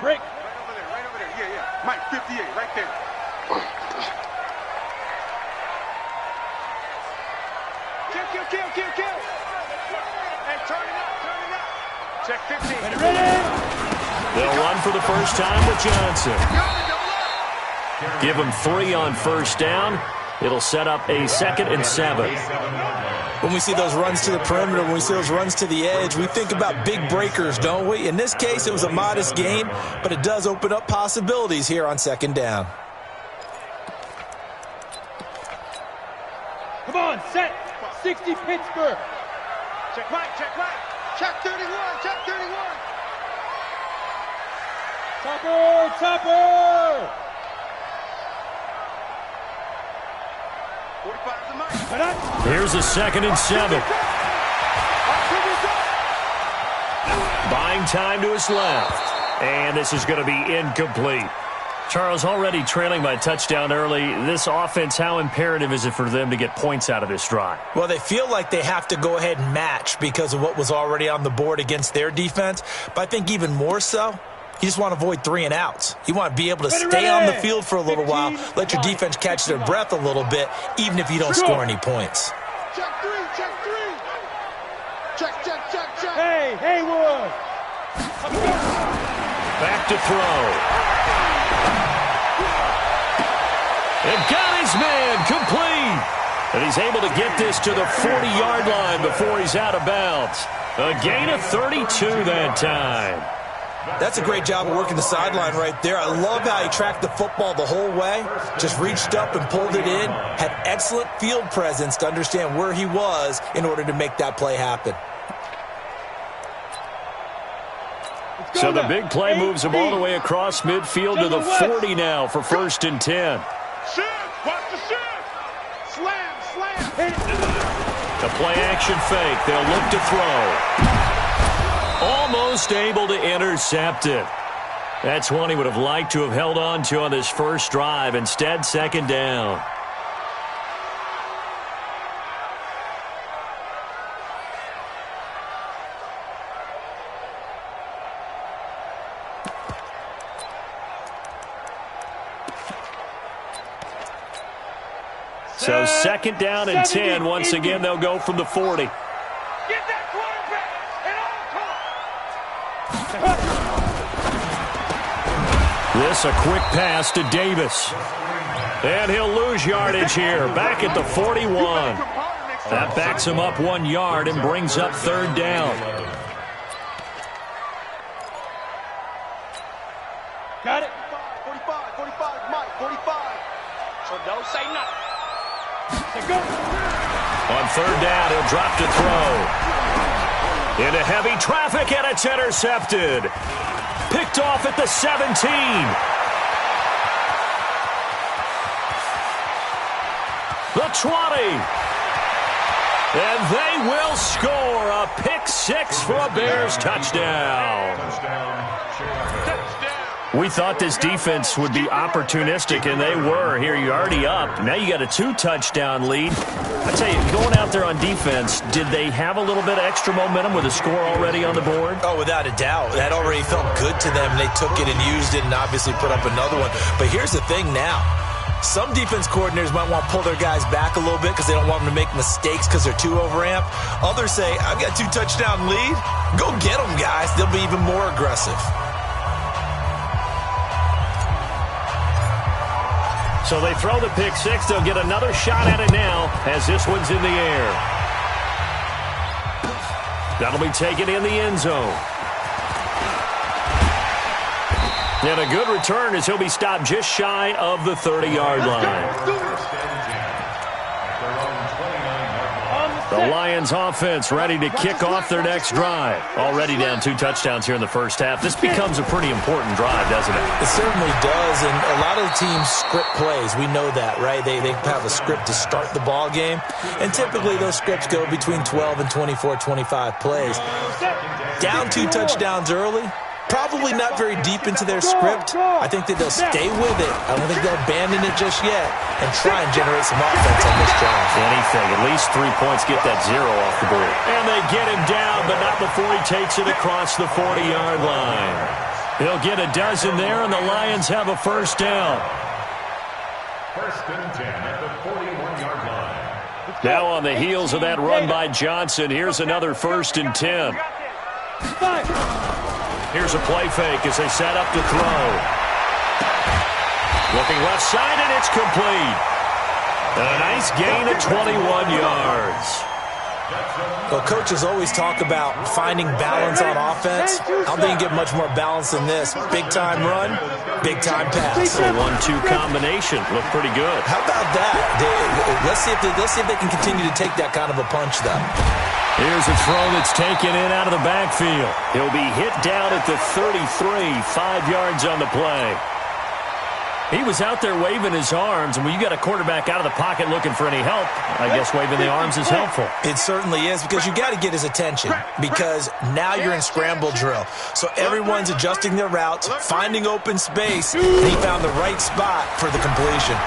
Break. Right over there. Yeah. Mike, 58, right there. Kill. Hey, turn it up. Check 15. Ready. They'll run for the first time with Johnson. Give him 3 on first down. It'll set up a 2nd and 7. When we see those runs to the perimeter, when we see those runs to the edge, we think about big breakers, don't we? In this case, it was a modest gain, but it does open up possibilities here on 2nd down. Come on, set. 60 Pittsburgh. Check right. Check 31. Topper. 45 to Mike. Here's a 2nd and 7. Buying time to his left. And this is going to be incomplete. Charles, already trailing by a touchdown early. This offense, how imperative is it for them to get points out of this drive? Well, they feel like they have to go ahead and match because of what was already on the board against their defense. But I think even more so, you just want to avoid 3 and outs. You want to be able to stay on the field for a little while, let your defense catch their breath a little bit, even if you don't score any points. Check 3. Check. Hey, Haywood. Back to throw. And got his man complete. And he's able to get this to the 40-yard line before he's out of bounds. A gain of 32 that time. That's a great job of working the sideline right there. I love how he tracked the football the whole way, just reached up and pulled it in, had excellent field presence to understand where he was in order to make that play happen. So the big play moves him all the way across midfield to the 40 now for 1st and 10. Shift. Watch the shift. Slam. The play-action fake. They'll look to throw. Almost able to intercept it. That's one he would have liked to have held on to on this first drive. Instead, 2nd down. So 2nd down and 10. Once again, they'll go from the 40. Get that quarterback at all costs. This a quick pass to Davis. And he'll lose yardage here. Back at the 41. That backs him up 1 yard and brings up 3rd down. Got it. 45, Mike, 45. So don't say nothing. Go. On 3rd down, he'll drop to throw. Into heavy traffic, and it's intercepted. Picked off at the 17. The 20. And they will score a pick 6 for a Bears touchdown. We thought this defense would be opportunistic, and they were. Here, you're already up. Now you got a 2-touchdown lead. I tell you, going out there on defense, did they have a little bit of extra momentum with a score already on the board? Oh, without a doubt. That already felt good to them. They took it and used it and obviously put up another one. But here's the thing now. Some defense coordinators might want to pull their guys back a little bit because they don't want them to make mistakes because they're too overamped. Others say, I've got 2-touchdown lead. Go get them, guys. They'll be even more aggressive. So they throw the pick 6. They'll get another shot at it now as this one's in the air. That'll be taken in the end zone. And a good return as he'll be stopped just shy of the 30-yard line. The Lions offense ready to kick off their next drive. Already down 2 touchdowns here in the first half. This becomes a pretty important drive, doesn't it? It certainly does, and a lot of the teams script plays. We know that, right? They have a script to start the ball game, and typically those scripts go between 12 and 24, 25 plays. Down 2 touchdowns early, probably not very deep into their script. I think that they'll stay with it. I don't think they'll abandon it just yet and try and generate some offense on this drive. Anything. At least 3 points. Get that 0 off the board. And they get him down, but not out before he takes it across the 40-yard line. He'll get a dozen there, and the Lions have a first down. First and 10 at the 41-yard line. Now on the heels of that run by Johnson, here's another first and 10. Here's a play fake as they set up to throw. Looking left side, and it's complete. A nice gain of 21 yards. Well, coaches always talk about finding balance on offense. I don't think you get much more balance than this. Big-time run, big-time pass. A 1-2 combination. Looked pretty good. How about that? Let's see if they can continue to take that kind of a punch, though. Here's a throw that's taken in out of the backfield. He'll be hit down at the 33, 5 yards on the play. He was out there waving his arms, and when you got a quarterback out of the pocket looking for any help, I guess waving the arms is helpful. It certainly is, because you got to get his attention, because now you're in scramble drill. So everyone's adjusting their routes, finding open space, and he found the right spot for the completion.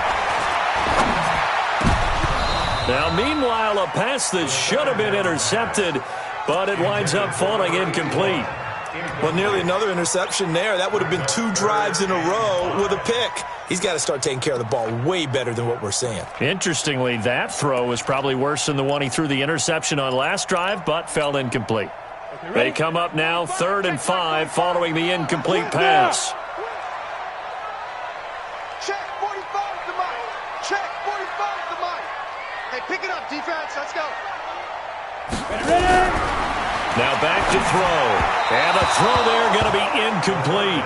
Now, meanwhile, a pass that should have been intercepted, but it winds up falling incomplete. Well, nearly another interception there. That would have been 2 drives in a row with a pick. He's got to start taking care of the ball way better than what we're seeing. Interestingly, that throw was probably worse than the one he threw the interception on last drive, but fell incomplete. They come up now 3rd and 5 following the incomplete pass. Check 45 to Mike. Check 45 to Mike. Hey, pick it up, defense. Let's go. Now back to throw. And a throw there going to be incomplete.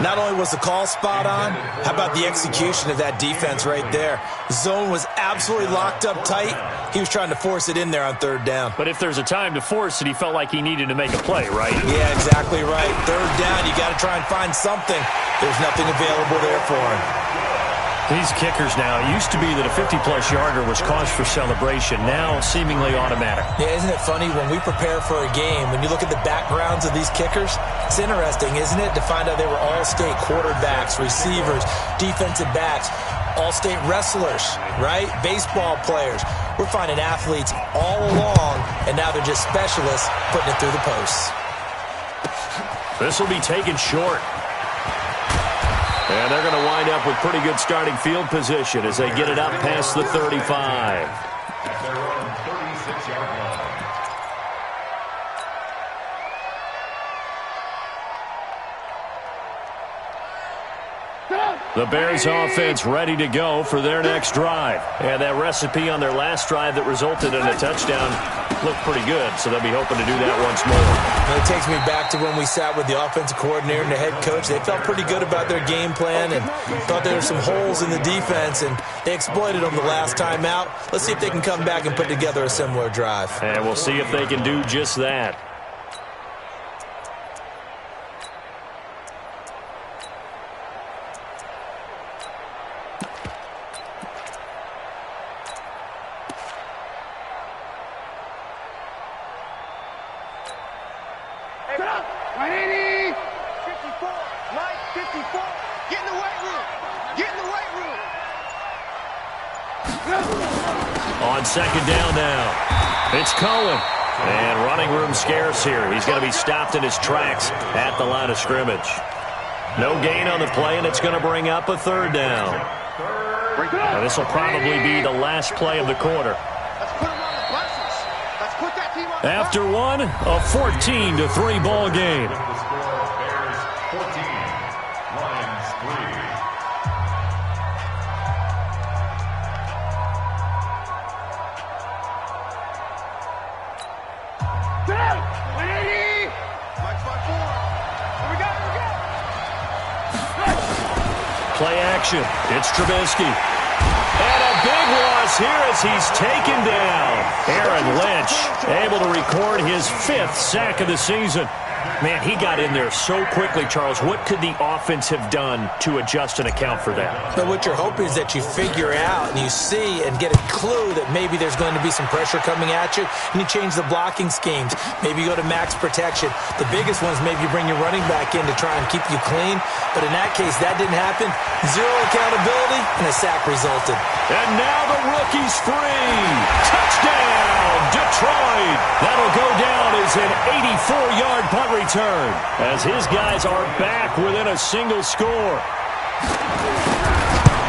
Not only was the call spot on, how about the execution of that defense right there? Zone was absolutely locked up tight. He was trying to force it in there on 3rd down. But if there's a time to force it, he felt like he needed to make a play, right? Yeah, exactly right. 3rd down, you got to try and find something. There's nothing available there for him. These kickers now, it used to be that a 50-plus yarder was cause for celebration, now seemingly automatic. Yeah, isn't it funny when we prepare for a game, when you look at the backgrounds of these kickers, it's interesting, isn't it, to find out they were all-state quarterbacks, receivers, defensive backs, all-state wrestlers, right? Baseball players. We're finding athletes all along, and now they're just specialists putting it through the posts. This will be taken short. And they're going to wind up with pretty good starting field position as they get it up past the 35. At their own 36-yard line. The Bears offense ready to go for their next drive. And that recipe on their last drive that resulted in a touchdown looked pretty good, so they'll be hoping to do that once more. Well, it takes me back to when we sat with the offensive coordinator and the head coach. They felt pretty good about their game plan and thought there were some holes in the defense, and they exploited them the last time out. Let's see if they can come back and put together a similar drive. And we'll see if they can do just that. On 2nd down now, it's Cohen. And running room scarce here. He's going to be stopped in his tracks at the line of scrimmage. No gain on the play, and it's going to bring up a 3rd down. Now, this will probably be the last play of the quarter. After one, a 14-3 ball game. Bears 14, Lions 3. Play action. It's Trubisky. And a big loss here as he's taken down. Aaron Lynch able to record his 5th sack of the season. Man, he got in there so quickly, Charles. What could the offense have done to adjust and account for that? But what you're hoping is that you figure out and you see and get a clue that maybe there's going to be some pressure coming at you, and you change the blocking schemes. Maybe you go to max protection. The biggest one is maybe you bring your running back in to try and keep you clean. But in that case, that didn't happen. Zero accountability, and a sack resulted. And now the rookie's free. Touchdown, Detroit. That'll go down as an 84-yard punt return as his guys are back within a single score.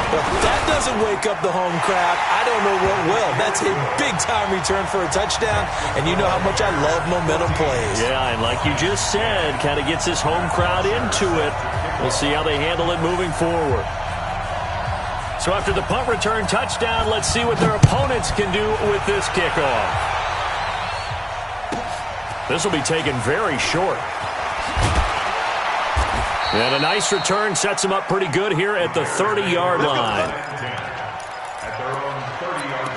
Well, if that doesn't wake up the home crowd, I don't know what will. That's a big-time return for a touchdown, and you know how much I love momentum plays. Yeah, and like you just said, kind of gets this home crowd into it. We'll see how they handle it moving forward. So after the punt return touchdown, let's see what their opponents can do with this kickoff. This will be taken very short. And a nice return sets them up pretty good here at the 30-yard line. At their own 30-yard line.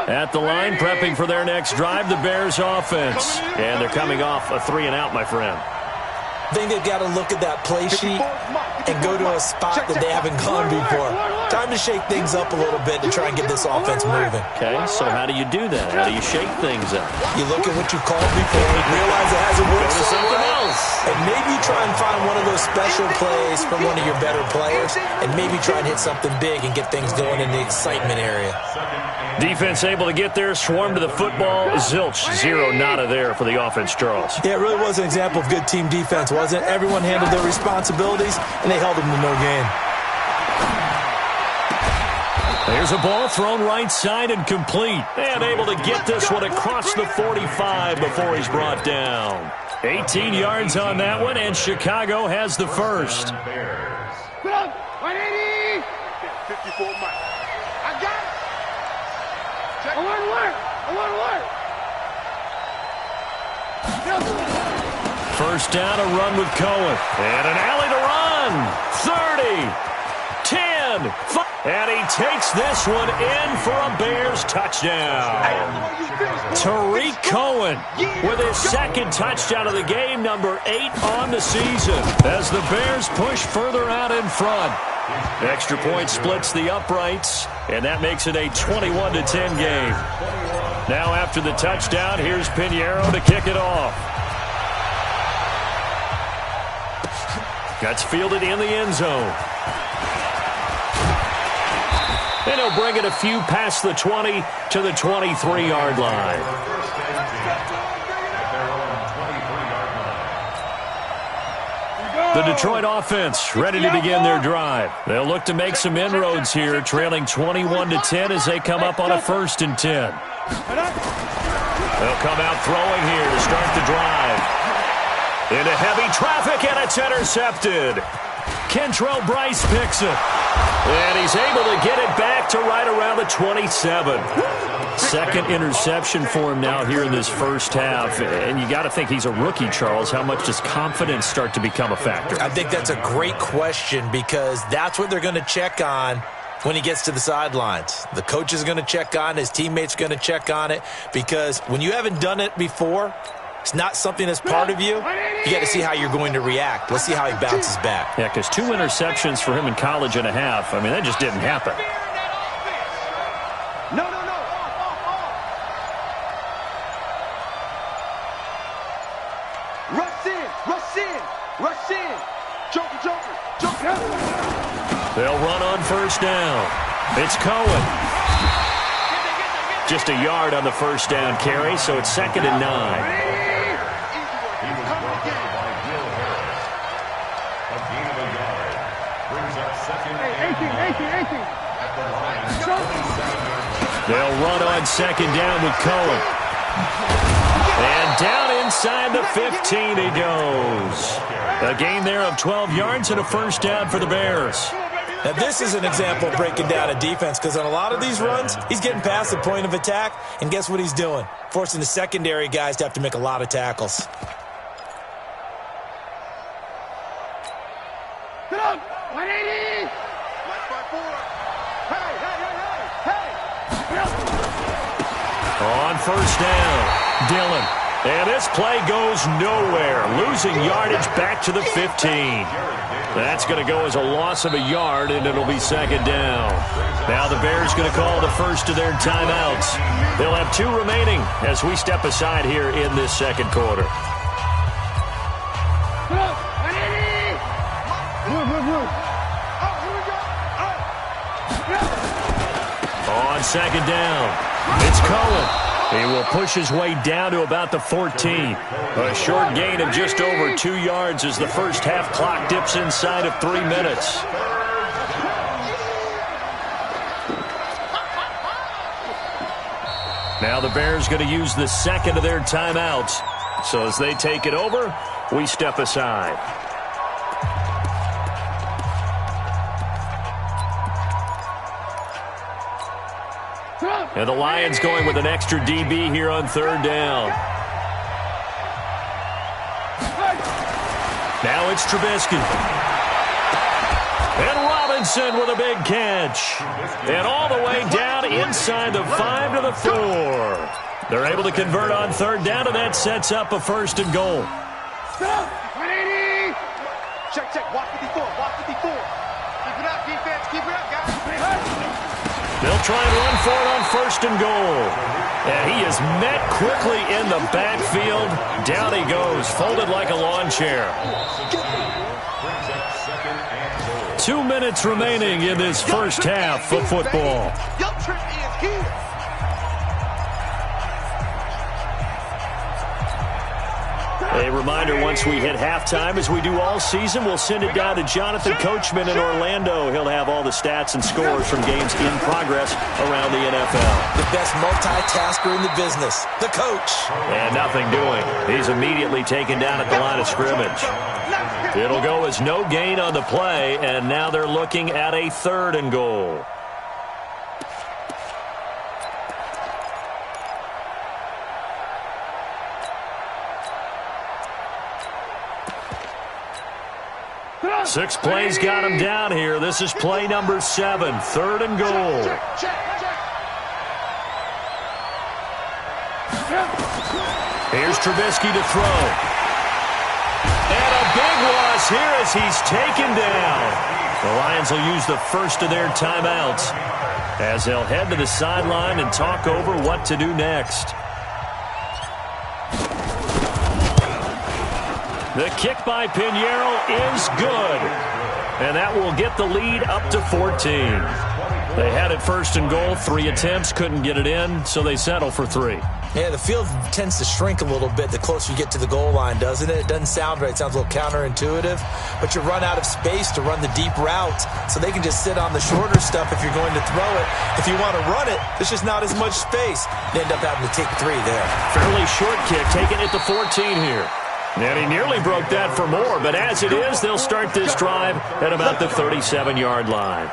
At the line, prepping for their next drive, the Bears offense. And they're coming off a 3-and-out, my friend. I think they've got to look at that play sheet and go to a spot that they haven't gone before. Time to shake things up a little bit to try and get this offense moving. Okay, so how do you do that? How do you shake things up? You look at what you called before, realize it hasn't worked Go to so something well, else. and maybe try and find one of those special plays from one of your better players, and maybe try and hit something big and get things going in the excitement area. Defense able to get there, swarm to the football. Zilch, zero, nada there for the offense, Charles. Yeah, it really was an example of good team defense, wasn't it? Everyone handled their responsibilities, and they held them to no gain. There's a ball thrown right side and complete. And able to get this one across the 45 before he's brought down. 18 yards on that one, and Chicago has the first. Put up, 180. 54 miles. I got it. Alert. First down, a run with Cohen. And an alley to run. 30, 10, 5. And he takes this one in for a Bears touchdown. Tariq Cohen with his second touchdown of the game, number 8 on the season, as the Bears push further out in front. Extra point splits the uprights, and that makes it a 21-10 game. Now after the touchdown, here's Pinheiro to kick it off. That's fielded in the end zone. And he'll bring it a few past the 20 to the 23-yard line. The Detroit offense ready to begin their drive. They'll look to make some inroads here, trailing 21-10 as they come up on a 1st and 10. They'll come out throwing here to start the drive. Into heavy traffic, and it's intercepted. Kentrell Bryce picks it. And he's able to get it back to right around the 27. Second interception for him now here in this first half. And you got to think he's a rookie, Charles. How much does confidence start to become a factor? I think that's a great question, because that's what they're going to check on when he gets to the sidelines. The coach is going to check on it. His teammates are going to check on it, because when you haven't done it before, it's not something that's part of you. You got to see how you're going to react. Let's see how he bounces back. Yeah, because 2 interceptions for him in college and a half. I mean, that just didn't happen. No. Rush in. Joker. They'll run on first down. It's Cohen. Just a yard on the first down carry, so it's 2nd and 9. They'll run on 2nd down with Cohen. And down inside the 15 he goes. A gain there of 12 yards and a first down for the Bears. Now, this is an example of breaking down a defense because on a lot of these runs, he's getting past the point of attack, and guess what he's doing? Forcing the secondary guys to have to make a lot of tackles. Get up! 180! Left by 4. Hey! On first down, Dillon. And this play goes nowhere. Losing yardage back to the 15. That's going to go as a loss of a yard, and it'll be second down. Now the Bears going to call the first of their timeouts. They'll have 2 remaining as we step aside here in this second quarter. On second down, it's Cullen. He will push his way down to about the 14. A short gain of just over 2 yards as the first half clock dips inside of 3 minutes. Now the Bears going to use the second of their timeouts. So as they take it over, we step aside. And the Lions going with an extra DB here on third down. Now it's Trubisky. And Robinson with a big catch. And all the way down inside the 5 to the 4. They're able to convert on third down, and that sets up a first and goal. 180! Check, check. Watch 54. Watch 54. Keep it up, defense. Keep it up, guys. They'll try and run for it on first and goal. And he is met quickly in the backfield. Down he goes, folded like a lawn chair. 2 minutes remaining in this first half of football. Your trip is here. A reminder, once we hit halftime, as we do all season, we'll send it down to Jonathan Coachman in Orlando. He'll have all the stats and scores from games in progress around the NFL. The best multitasker in the business, the coach. And nothing doing. He's immediately taken down at the line of scrimmage. It'll go as no gain on the play, and now they're looking at a third and goal. Six plays got him down here. This is play number 7, third and goal. Here's Trubisky to throw. And a big loss here as he's taken down. The Lions will use the first of their timeouts as they'll head to the sideline and talk over what to do next. The kick by Pinheiro is good. And that will get the lead up to 14. They had it first and goal, 3 attempts, couldn't get it in, so they settle for 3. Yeah, the field tends to shrink a little bit the closer you get to the goal line, doesn't it? It doesn't sound right. It sounds a little counterintuitive. But you run out of space to run the deep route, so they can just sit on the shorter stuff if you're going to throw it. If you want to run it, there's just not as much space. You end up having to take 3 there. Fairly short kick, taking it to 14 here. And he nearly broke that for more, but as it is, they'll start this drive at about the 37-yard line.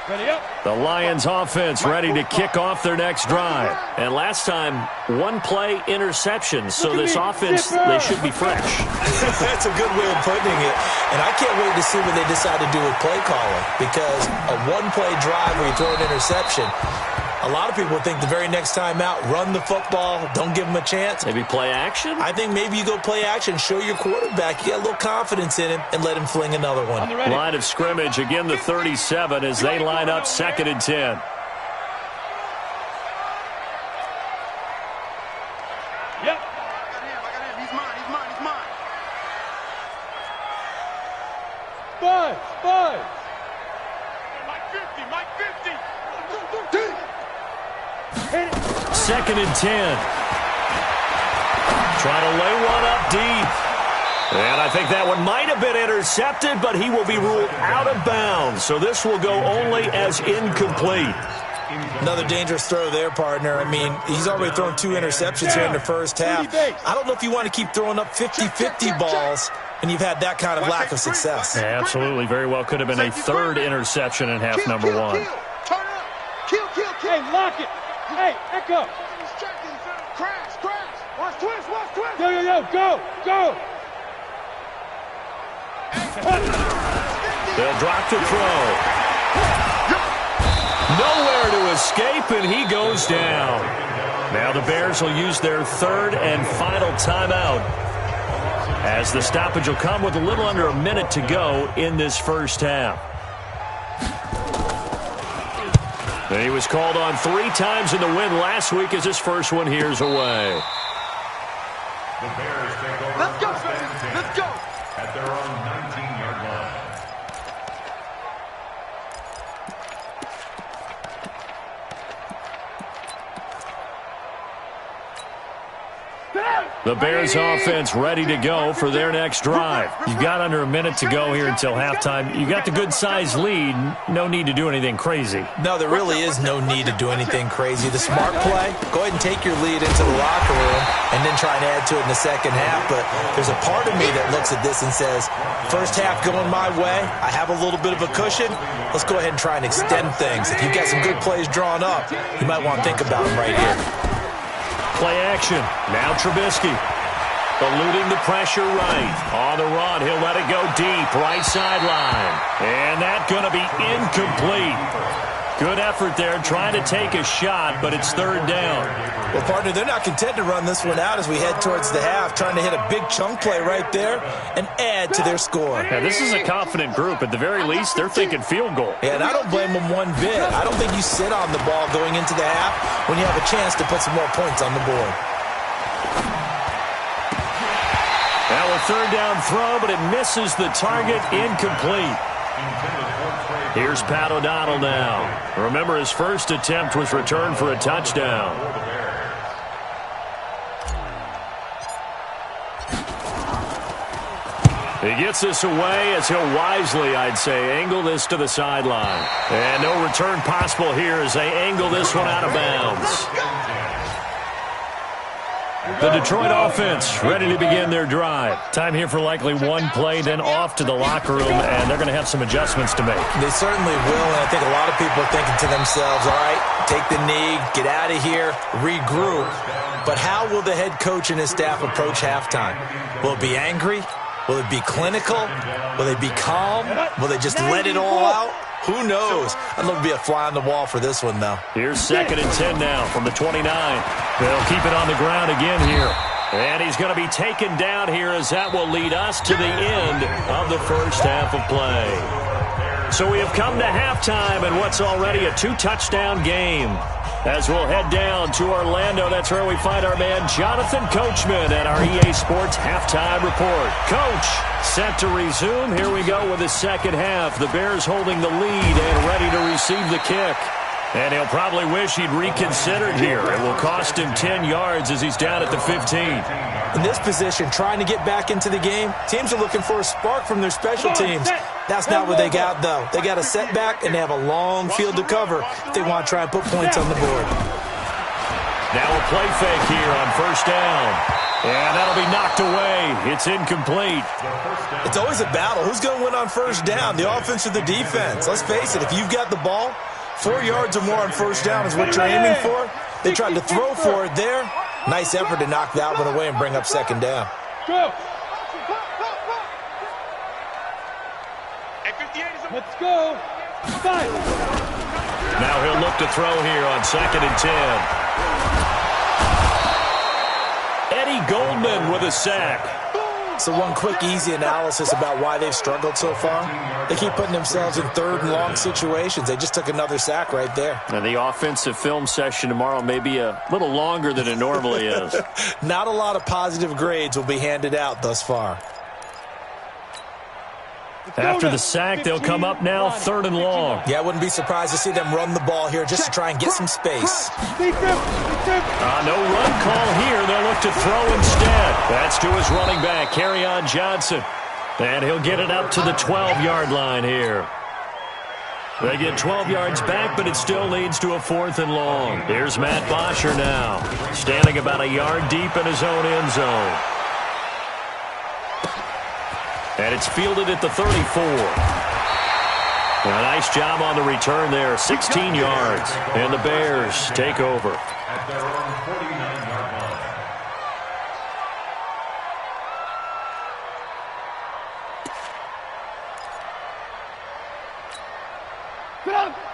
Ready up. The Lions offense ready to kick off their next drive. And last time, 1 play interception, so this offense, they should be fresh. That's a good way of putting it. And I can't wait to see what they decide to do with play calling, because a 1-play drive where you throw an interception, a lot of people think the very next time out, run the football, don't give them a chance. Maybe play action? I think maybe you go play action, show your quarterback, you get a little confidence in him, and let him fling another one. Line of scrimmage, again the 37 as they line up 2nd and 10. Yep. I got him. He's mine. 5. Mike 50. 2nd and 10. Trying to lay one up deep. And I think that one might have been intercepted, but he will be ruled out of bounds. So this will go only as incomplete. Another dangerous throw there, partner. I mean, he's already thrown 2 interceptions here in the first half. I don't know if you want to keep throwing up 50-50 balls and you've had that kind of lack of success. Yeah, absolutely. Very well could have been a 3rd interception in half number 1. Turn up. Kill. Hey, lock it. Hey, Echo. Crash. Watch twist. Yo, go. They'll drop to throw. Nowhere to escape, and he goes down. Now the Bears will use their 3rd and final timeout, as the stoppage will come with a little under a minute to go in this first half. And he was called on 3 times in the win last week as his first one here's away. The Bears take over. Let's go. At their own 19-yard line. The Bears offense ready to go for their next drive. You've got under a minute to go here until halftime. You got the good-sized lead. No need to do anything crazy. No, there really is no need to do anything crazy. The smart play, go ahead and take your lead into the locker room and then try and add to it in the second half. But there's a part of me that looks at this and says, first half going my way, I have a little bit of a cushion. Let's go ahead and try and extend things. If you've got some good plays drawn up, you might want to think about them right here. Play action. Now Trubisky. Eluding the pressure right. On the run, he'll let it go deep. Right sideline. And that's going to be incomplete. Good effort there, trying to take a shot, but it's 3rd down. Well, partner, they're not content to run this one out as we head towards the half, trying to hit a big chunk play right there and add to their score. Now, this is a confident group. At the very least, they're thinking field goal. Yeah, and I don't blame them one bit. I don't think you sit on the ball going into the half when you have a chance to put some more points on the board. Now a 3rd down throw, but it misses the target. Incomplete. Here's Pat O'Donnell now. Remember, his first attempt was returned for a touchdown. He gets this away as he'll wisely, I'd say, angle this to the sideline. And no return possible here as they angle this one out of bounds. The Detroit offense ready to begin their drive. Time here for likely one play, then off to the locker room, and they're going to have some adjustments to make. They certainly will, and I think a lot of people are thinking to themselves, all right, take the knee, get out of here, regroup. But how will the head coach and his staff approach halftime? Will it be angry? Will it be clinical? Will they be calm? Will they just let it all out? Who knows? I'd love to be a fly on the wall for this one, though. Here's 2nd and 10 now from the 29. They'll keep it on the ground again here. And he's going to be taken down here as that will lead us to the end of the first half of play. So we have come to halftime in what's already a 2-touchdown game. As we'll head down to Orlando, that's where we find our man Jonathan Coachman at our EA Sports Halftime Report. Coach, set to resume. Here we go with the second half. The Bears holding the lead and ready to receive the kick. And he'll probably wish he'd reconsidered here. It will cost him 10 yards as he's down at the 15. In this position, trying to get back into the game, teams are looking for a spark from their special teams. That's not what they got, though. They got a setback, and they have a long field to cover if they want to try and put points on the board. Now a play fake here on first down. And that'll be knocked away. It's incomplete. It's always a battle. Who's going to win on first down, the offense or the defense? Let's face it, if you've got the ball, 4 yards or more on first down is what you're aiming for. They tried to throw for it there. Nice effort to knock that one away and bring up second down. Go. Let's go. 5. Now he'll look to throw here on 2nd and 10. Eddie Goldman with a sack. So one quick, easy analysis about why they've struggled so far. They keep putting themselves in 3rd and long situations. They just took another sack right there. And the offensive film session tomorrow may be a little longer than it normally is. Not a lot of positive grades will be handed out thus far. After the sack, they'll come up now 3rd and long. Yeah, I wouldn't be surprised to see them run the ball here just to try and get some space. No run call here. They'll look to throw instead. That's to his running back, Kerryon Johnson. And he'll get it up to the 12-yard line here. They get 12 yards back, but it still leads to a 4th and long. Here's Matt Bosher now, standing about a yard deep in his own end zone. And it's fielded at the 34. A nice job on the return there, 16 yards. And the Bears take over. At their own 49-yard line.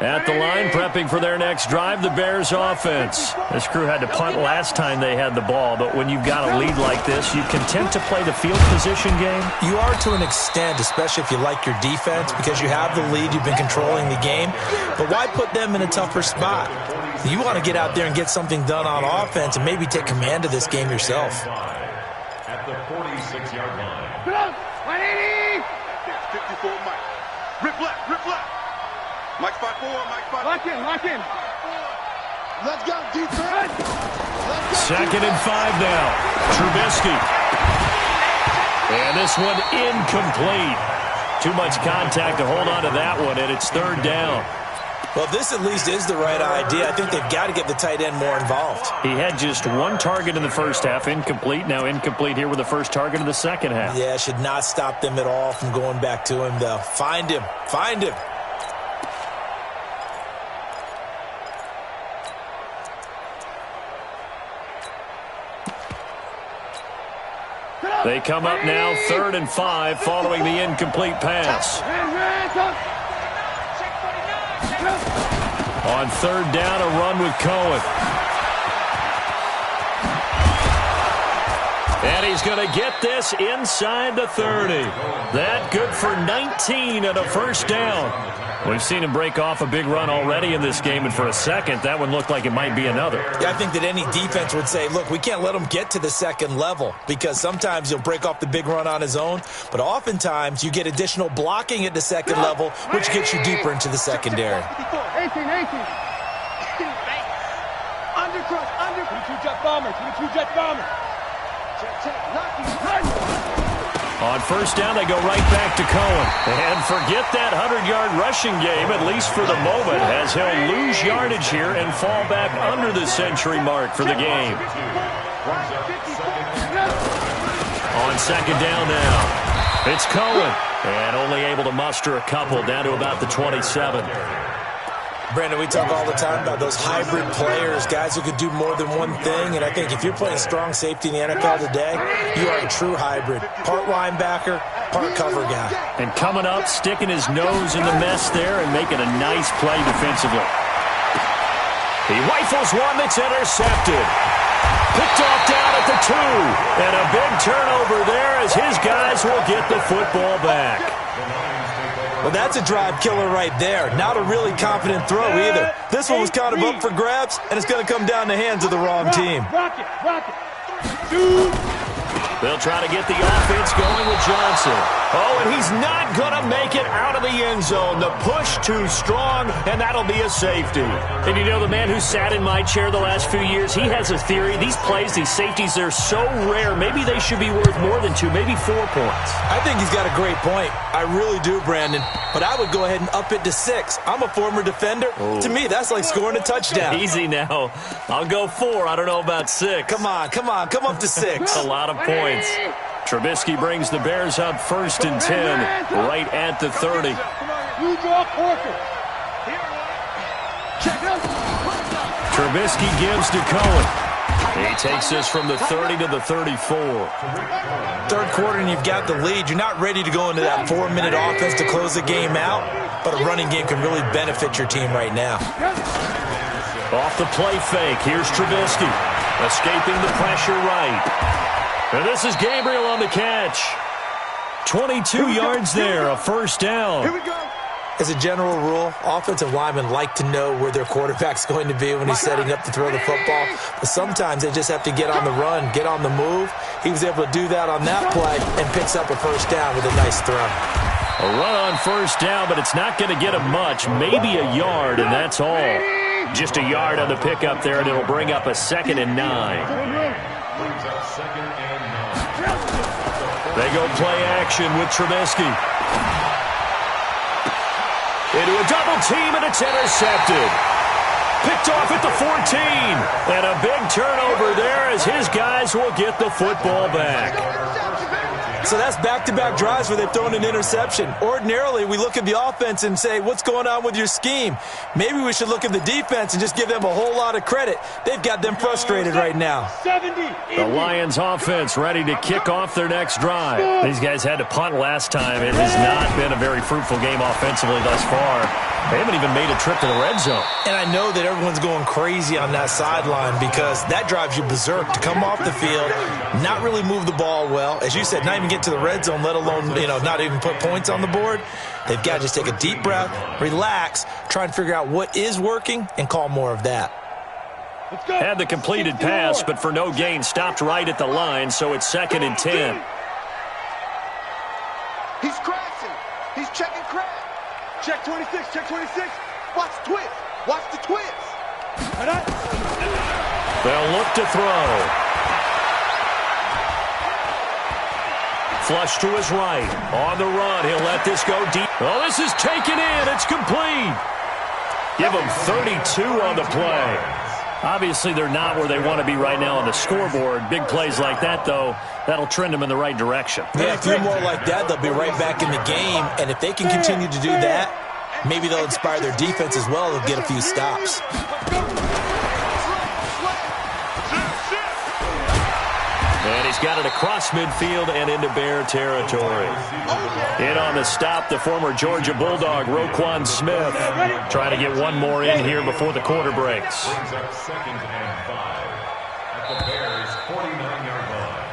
At the line, prepping for their next drive, the Bears offense. This crew had to punt last time they had the ball, but when you've got a lead like this, you content to play the field position game? You are to an extent, especially if you like your defense, because you have the lead, you've been controlling the game. But why put them in a tougher spot? You want to get out there and get something done on offense and maybe take command of this game yourself. At the 46-yard line. 54, Mike. Rip left, rip left. Mike spot 4, Mike spot 4. Lock in, lock in. Let's go, defense. Let's go. 2nd and 5 now. Trubisky. And this one incomplete. Too much contact to hold on to that one, and it's 3rd down. Well, this at least is the right idea. I think they've got to get the tight end more involved. He had just 1 target in the first half, incomplete. Now incomplete here with the first target in the second half. Yeah, should not stop them at all from going back to him, though. Find him. Find him. They come up now 3rd and 5 following the incomplete pass. On 3rd down, a run with Cohen. And he's going to get this inside the 30. That good for 19 and a 1st down. We've seen him break off a big run already in this game, and for a second, that one looked like it might be another. Yeah, I think that any defense would say, look, we can't let him get to the 2nd level, because sometimes he'll break off the big run on his own, but oftentimes you get additional blocking at the 2nd level, which gets you deeper into the secondary. 18. Undercross, under. 22 jet bombers, 22 jet bombers. Check, On 1st down, they go right back to Cohen. And forget that 100-yard rushing game, at least for the moment, as he'll lose yardage here and fall back under the century mark for the game. On 2nd down now, it's Cohen. And only able to muster a couple down to about the 27. Brandon, we talk all the time about those hybrid players, guys who could do more than one thing, and I think if you're playing strong safety in the NFL today, you are a true hybrid. Part linebacker, part cover guy. And coming up, sticking his nose in the mess there and making a nice play defensively. He rifles one that's intercepted. Picked off down at the 2. And a big turnover there as his guys will get the football back. Well, that's a drive killer right there. Not a really confident throw either. This one was kind of up for grabs, and it's going to come down the hands of the wrong team. Rock it. Dude. They'll try to get the offense going with Johnson. Oh, and he's not going to make it out of the end zone. The push too strong, and that'll be a safety. And you know, the man who sat in my chair the last few years, he has a theory. These plays, these safeties, they're so rare. Maybe they should be worth more than 2, maybe 4 points. I think he's got a great point. I really do, Brandon. But I would go ahead and up it to 6. I'm a former defender. Oh. To me, that's like scoring a touchdown. Easy now. I'll go 4. I don't know about 6. Come on. Come up to 6. A lot of points. Trubisky brings the Bears up 1st and 10, right at the 30. You draw Corker. Trubisky gives to Cohen. He takes this from the 30 to the 34. 3rd quarter and you've got the lead. You're not ready to go into that 4-minute offense to close the game out, but a running game can really benefit your team right now. Off the play fake, here's Trubisky. Escaping the pressure right. And this is Gabriel on the catch. 22 yards there, a 1st down. Here we go. As a general rule, offensive linemen like to know where their quarterback's going to be when he's setting up to throw the football. But sometimes they just have to get on the run, get on the move. He was able to do that on that play and picks up a 1st down with a nice throw. A run on 1st down, but it's not going to get him much. Maybe a yard, and that's all. Just a yard on the pickup there, and it'll bring up a 2nd and 9. Brings up 2nd and 9. They go play action with Trubisky. Into a double team, and it's intercepted. Picked off at the 14. And a big turnover there as his guys will get the football back. So that's back-to-back drives where they've thrown an interception. Ordinarily, we look at the offense and say, what's going on with your scheme? Maybe we should look at the defense and just give them a whole lot of credit. They've got them frustrated right now. The Lions offense ready to kick off their next drive. These guys had to punt last time. It has not been a very fruitful game offensively thus far. They haven't even made a trip to the red zone. And I know that everyone's going crazy on that sideline because that drives you berserk to come off the field, not really move the ball well. As you said, not even get to the red zone, let alone, not even put points on the board. They've got to just take a deep breath, relax, try and figure out what is working, and call more of that. Had the completed pass, but for no gain, stopped right at the line, so it's 2nd and 10. He's crashing. He's checking crash. Check 26, check 26. Watch the twist. Watch the twist. They'll look to throw. Flush to his right. On the run, he'll let this go deep. Oh, this is taken in. It's complete. Give them 32 on the play. Obviously, they're not where they want to be right now on the scoreboard. Big plays like that, though, that'll trend them in the right direction. Yeah, a few more like that, they'll be right back in the game. And if they can continue to do that, maybe they'll inspire their defense as well. They'll get a few stops. And he's got it across midfield and into Bear territory. In on the stop, the former Georgia Bulldog, Roquan Smith, trying to get one more in here before the quarter breaks. Brings up 2nd and 5 at the Bears' 49-yard line.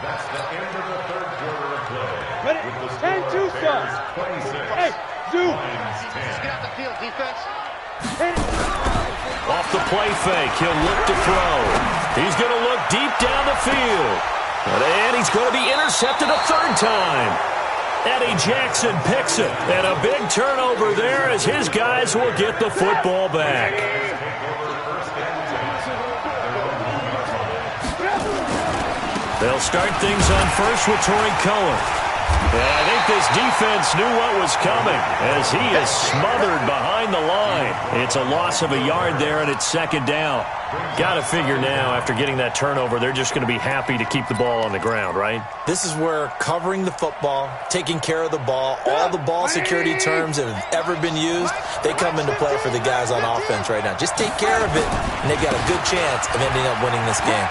That's the end of the third quarter of play. Ready? With the And score, two Bears stops. 26. Hey, Zoo. Lions 10. Get out the field, defense. Off the play fake, he'll look to throw. He's going to look deep down the field. And he's going to be intercepted a third time. Eddie Jackson picks it. And a big turnover there as his guys will get the football back. They'll start things on first with Torrey Cohen. And I think this defense knew what was coming as he is smothered behind the line. It's a loss of a yard there, and it's 2nd down. Got to figure now, after getting that turnover, they're just going to be happy to keep the ball on the ground, right? This is where covering the football, taking care of the ball, all the ball security terms that have ever been used, they come into play for the guys on offense right now. Just take care of it, and they've got a good chance of ending up winning this game.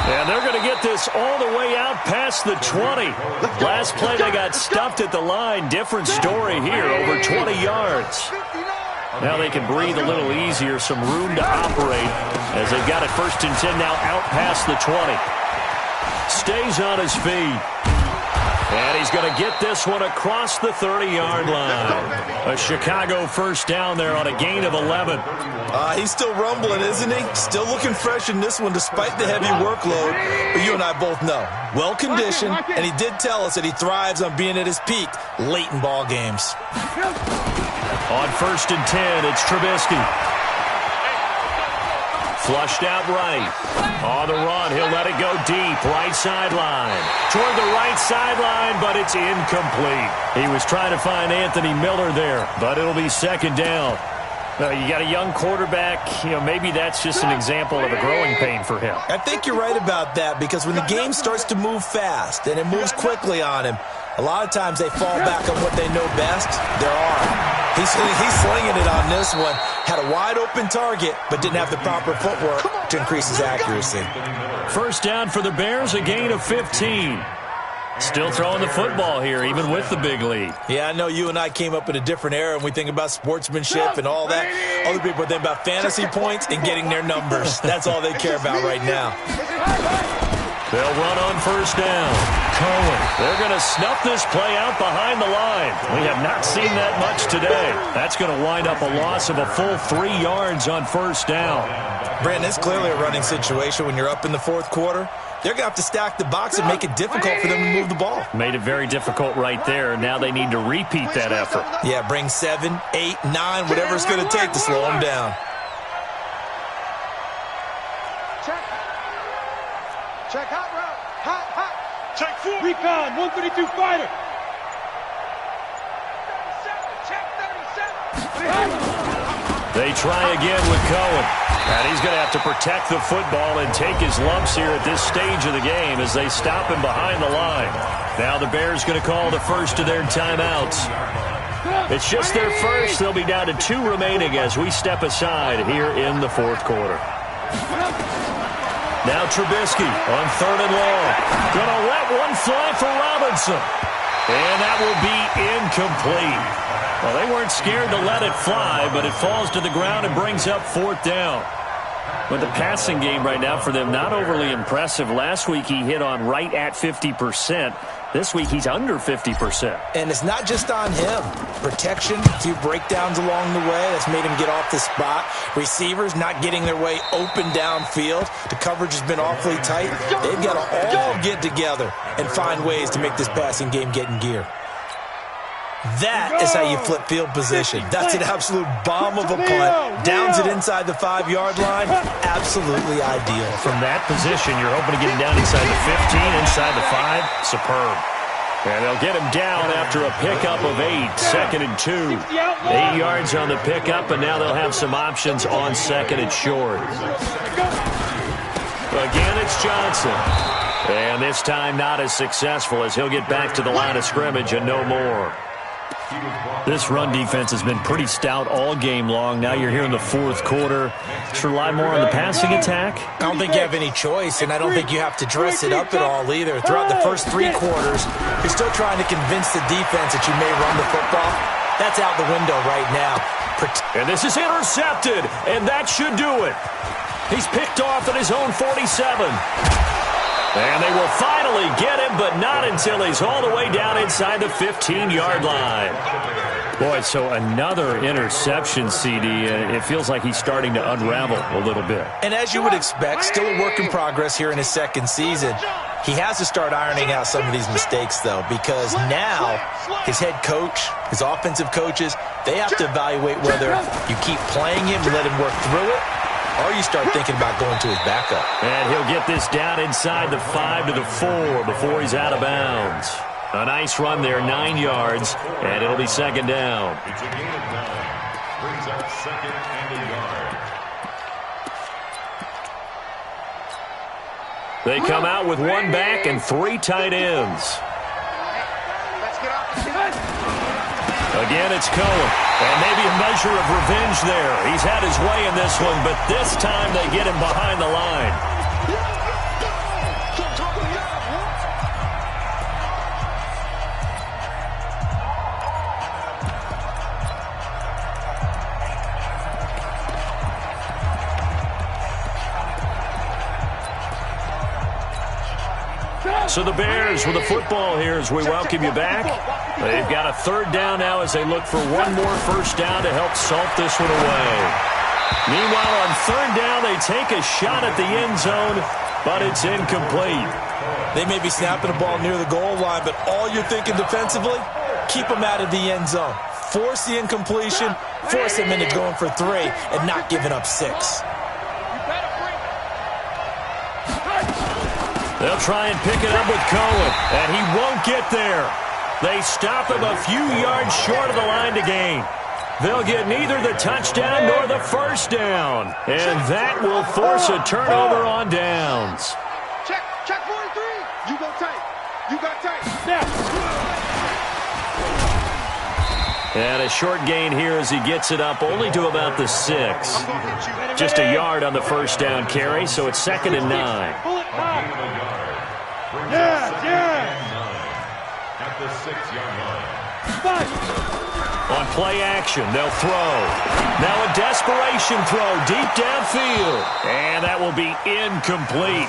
And they're going to get this all the way out past the 20. Last play, they got stuffed at the line. Different story here, over 20 yards. Now they can breathe a little easier, some room to operate as they've got it 1st and 10 now out past the 20. Stays on his feet. And he's going to get this one across the 30-yard line. A Chicago first down there on a gain of 11. He's still rumbling, isn't he? Still looking fresh in this one despite the heavy workload. But you and I both know, well-conditioned, and he did tell us that he thrives on being at his peak late in ball games. On 1st and 10, it's Trubisky. Flushed out right. On the run, he'll let it go deep. Right sideline. Toward the right sideline, but it's incomplete. He was trying to find Anthony Miller there, but it'll be 2nd down. You got a young quarterback. Maybe that's just an example of a growing pain for him. I think you're right about that because when the game starts to move fast and it moves quickly on him, a lot of times they fall back on what they know best, their arm. He's slinging it on this one. Had a wide-open target, but didn't have the proper footwork to increase his accuracy. First down for the Bears, a gain of 15. Still throwing the football here, even with the big lead. Yeah, I know you and I came up in a different era, and we think about sportsmanship and all that. Other people think about fantasy points and getting their numbers. That's all they care about right now. They'll run on first down. Cohen. They're going to snuff this play out behind the line. We have not seen that much today. That's going to wind up a loss of a full 3 yards on first down. Brandon, it's clearly a running situation when you're up in the 4th quarter. They're going to have to stack the box and make it difficult for them to move the ball. Made it very difficult right there. Now they need to repeat that effort. Yeah, bring 7, 8, 9, whatever it's going to take to slow them down. Check hot route. Hot. Check 4. Recon, 132 fighter. They try again with Cohen. And he's going to have to protect the football and take his lumps here at this stage of the game as they stop him behind the line. Now the Bears going to call the first of their timeouts. It's just their first. They'll be down to 2 remaining as we step aside here in the fourth quarter. Now Trubisky on 3rd and long. Going to let one fly for Robinson. And that will be incomplete. Well, they weren't scared to let it fly, but it falls to the ground and brings up 4th down. But the passing game right now for them, not overly impressive. Last week he hit on right at 50%. This week he's under 50%. And it's not just on him. Protection, a few breakdowns along the way. That's made him get off the spot. Receivers not getting their way open downfield. The coverage has been awfully tight. They've got to all get together and find ways to make this passing game get in gear. That is how you flip field position. That's an absolute bomb of a punt. Downs it inside the 5-yard line. Absolutely ideal. From that position, you're hoping to get him down inside the 15, inside the 5. Superb. And they'll get him down after a pickup of 8. 2nd and 2. 8 yards on the pickup, and now they'll have some options on 2nd and short. Again, it's Johnson. And this time not as successful as he'll get back to the line of scrimmage and no more. This run defense has been pretty stout all game long. Now you're here in the fourth quarter. Should rely more on the passing attack? I don't think you have any choice, and I don't think you have to dress it up at all either. Throughout the first 3 quarters, you're still trying to convince the defense that you may run the football. That's out the window right now. And this is intercepted, and that should do it. He's picked off at his own 47. And they will finally get him, but not until he's all the way down inside the 15-yard line. Boy, so another interception, CD. It feels like he's starting to unravel a little bit. And as you would expect, still a work in progress here in his 2nd season. He has to start ironing out some of these mistakes, though, because now his head coach, his offensive coaches, they have to evaluate whether you keep playing him and let him work through it, or you start thinking about going to his backup. And he'll get this down inside the 5 to the 4 before he's out of bounds. A nice run there, 9 yards, and it'll be 2nd down. It's a gain of 9. Brings up 2nd and a yard. They come out with 1 back and 3 tight ends. Again, it's Cohen. And maybe a measure of revenge there. He's had his way in this one, but this time they get him behind the line. So the Bears with the football here as we welcome you back. They've got a 3rd down now as they look for one more first down to help salt this one away. Meanwhile, on 3rd down, they take a shot at the end zone, but it's incomplete. They may be snapping the ball near the goal line, but all you're thinking defensively, keep them out of the end zone. Force the incompletion, force them into going for 3 and not giving up 6. They'll try and pick it up with Cohen, and he won't get there. They stop him a few yards short of the line to gain. They'll get neither the touchdown nor the first down, and that will force a turnover on downs. Check 43. You go tight. You got tight. And a short gain here as he gets it up only to about the 6. Just a yard on the first down carry, so it's 2nd and 9. At the 6-yard line. On play action, they'll throw. Now a desperation throw deep downfield. And that will be incomplete.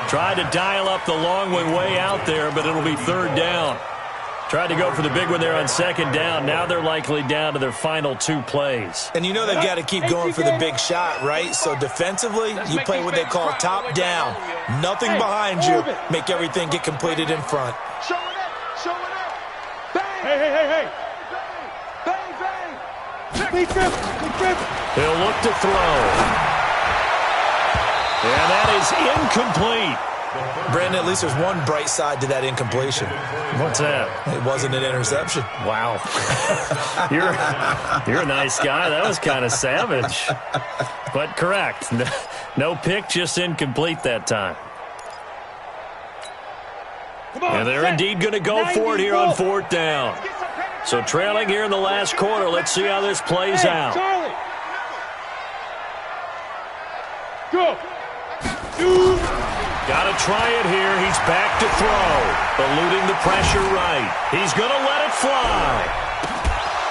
Tried to dial up the long one way out there, but it'll be 3rd down. Tried to go for the big one there on 2nd down. Now they're likely down to their final 2 plays. And you know they've got to keep going for the big shot, right? So defensively, you play what they call top down. Nothing behind you. Make everything get completed in front. Show it up. Show it up. Bang. Hey. Bang, bang. Clean trip. He'll look to throw. And that is incomplete. Brandon, at least there's one bright side to that incompletion. What's that? It wasn't an interception. Wow. You're a nice guy. That was kind of savage. But correct. No pick, just incomplete that time. And they're indeed going to go for it here on 4th down. So trailing here in the last quarter. Let's see how this plays out. Charlie. Go. Got to try it here. He's back to throw. Eluding the pressure right. He's going to let it fly.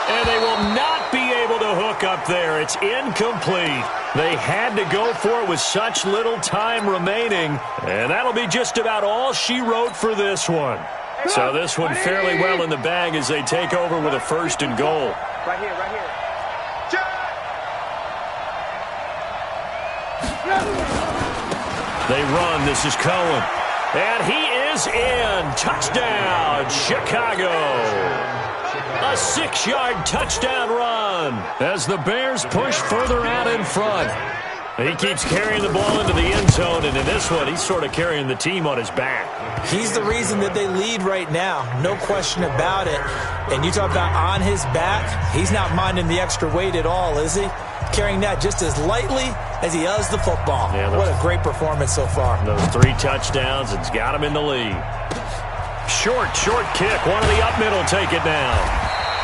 And they will not be able to hook up there. It's incomplete. They had to go for it with such little time remaining. And that'll be just about all she wrote for this one. So this one fairly well in the bag as they take over with a 1st and goal. Right here, right here. They run. This is Cohen. And he is in. Touchdown, Chicago. A 6-yard touchdown run as the Bears push further out in front. He keeps carrying the ball into the end zone, and in this one, he's sort of carrying the team on his back. He's the reason that they lead right now. No question about it. And you talk about on his back, he's not minding the extra weight at all, is he? Carrying that just as lightly as he does the football. Yeah, what a great performance so far. Those 3 touchdowns, it's got him in the lead. Short kick. One of the up middle take it down.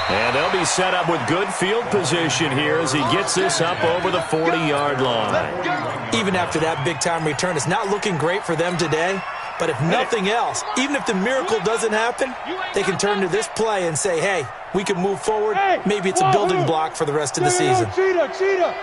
And they'll be set up with good field position here as he gets this up over the 40-yard line. Even after that big-time return, it's not looking great for them today. But if nothing else, even if the miracle doesn't happen, they can turn to this play and say, hey, we can move forward. Maybe it's a building block for the rest of the season. Cheetah.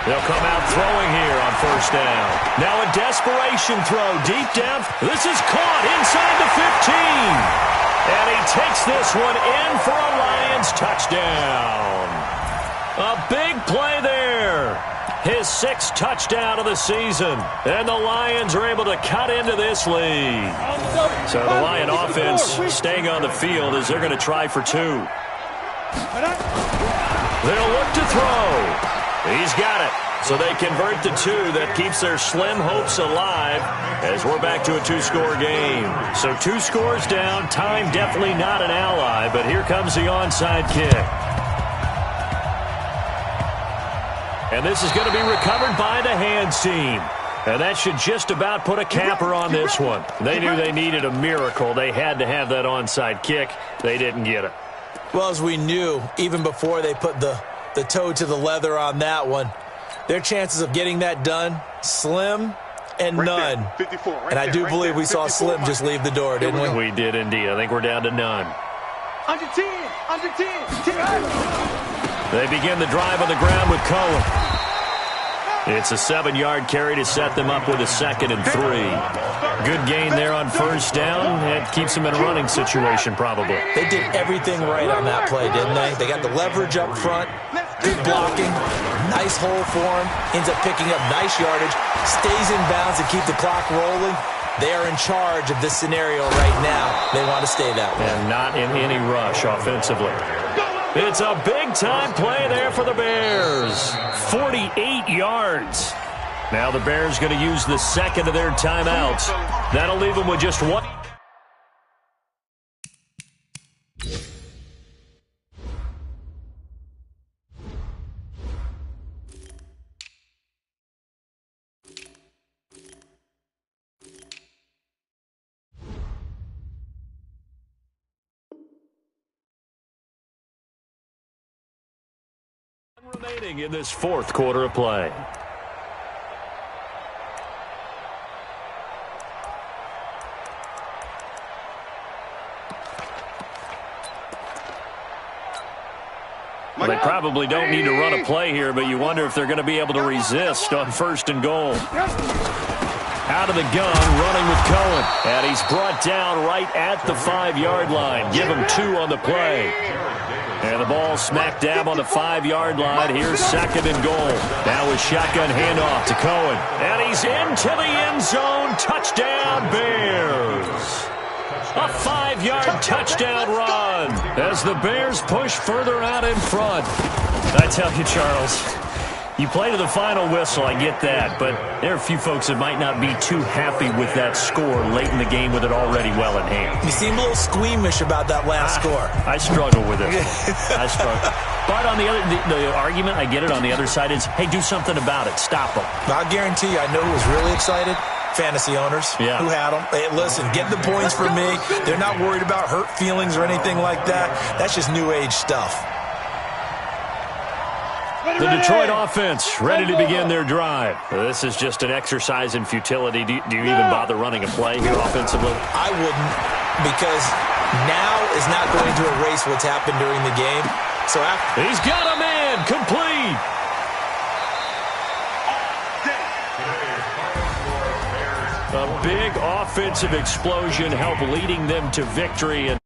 They'll come out throwing here on 1st down. Now a desperation throw deep down. This is caught inside the 15. And he takes this one in for a Lions touchdown. A big play there. His 6th touchdown of the season. And the Lions are able to cut into this lead. So the Lion offense staying on the field as they're going to try for 2. They'll look to throw. He's got it. So they convert the 2. That keeps their slim hopes alive as we're back to a 2-score game. So 2 scores down. Time definitely not an ally, but here comes the onside kick. And this is going to be recovered by the hands team. And that should just about put a capper on this one. They knew they needed a miracle. They had to have that onside kick. They didn't get it. Well, as we knew, even before they put the toe to the leather on that one, their chances of getting that done, slim and none. 54, and I do believe we saw Slim just leave the door, didn't we? We did indeed. I think we're down to none. Under 10. They begin the drive on the ground with Cohen. It's a 7-yard carry to set them up with a 2nd and 3. Good gain there on 1st down. It keeps them in a running situation probably. They did everything right on that play, didn't they? They got the leverage up front, good blocking, nice hole for him, ends up picking up nice yardage, stays in bounds to keep the clock rolling. They are in charge of this scenario right now. They want to stay that way. And not in any rush offensively. It's a big-time play there for the Bears. 48 yards. Now the Bears going to use the 2nd of their timeouts. That'll leave them with just 1. Remaining in this 4th quarter of play. Well, they probably don't need to run a play here, but you wonder if they're going to be able to resist on 1st and goal. Out of the gun, running with Cohen. And he's brought down right at the 5-yard line. Give him 2 on the play. And the ball smack dab on the 5-yard line. Here's 2nd and goal. Now with shotgun handoff to Cohen. And he's into the end zone. Touchdown, Bears. A 5-yard touchdown run as the Bears push further out in front. I tell you, Charles, You play to the final whistle, I get that, but there are a few folks that might not be too happy with that score late in the game with it already well in hand. You seem a little squeamish about that last score. I struggle with it. I struggle. But on the argument, I get it, on the other side is, hey, do something about it. Stop them. I'll guarantee you, I know who was really excited. Fantasy owners who had them. Hey, listen, get the points for me. They're not worried about hurt feelings or anything like that. That's just new age stuff. The Detroit offense ready to begin their drive. This is just an exercise in futility. Do you even bother running a play here offensively? I wouldn't, because now is not going to erase what's happened during the game. So he's got a man complete. A big offensive explosion helped leading them to victory, and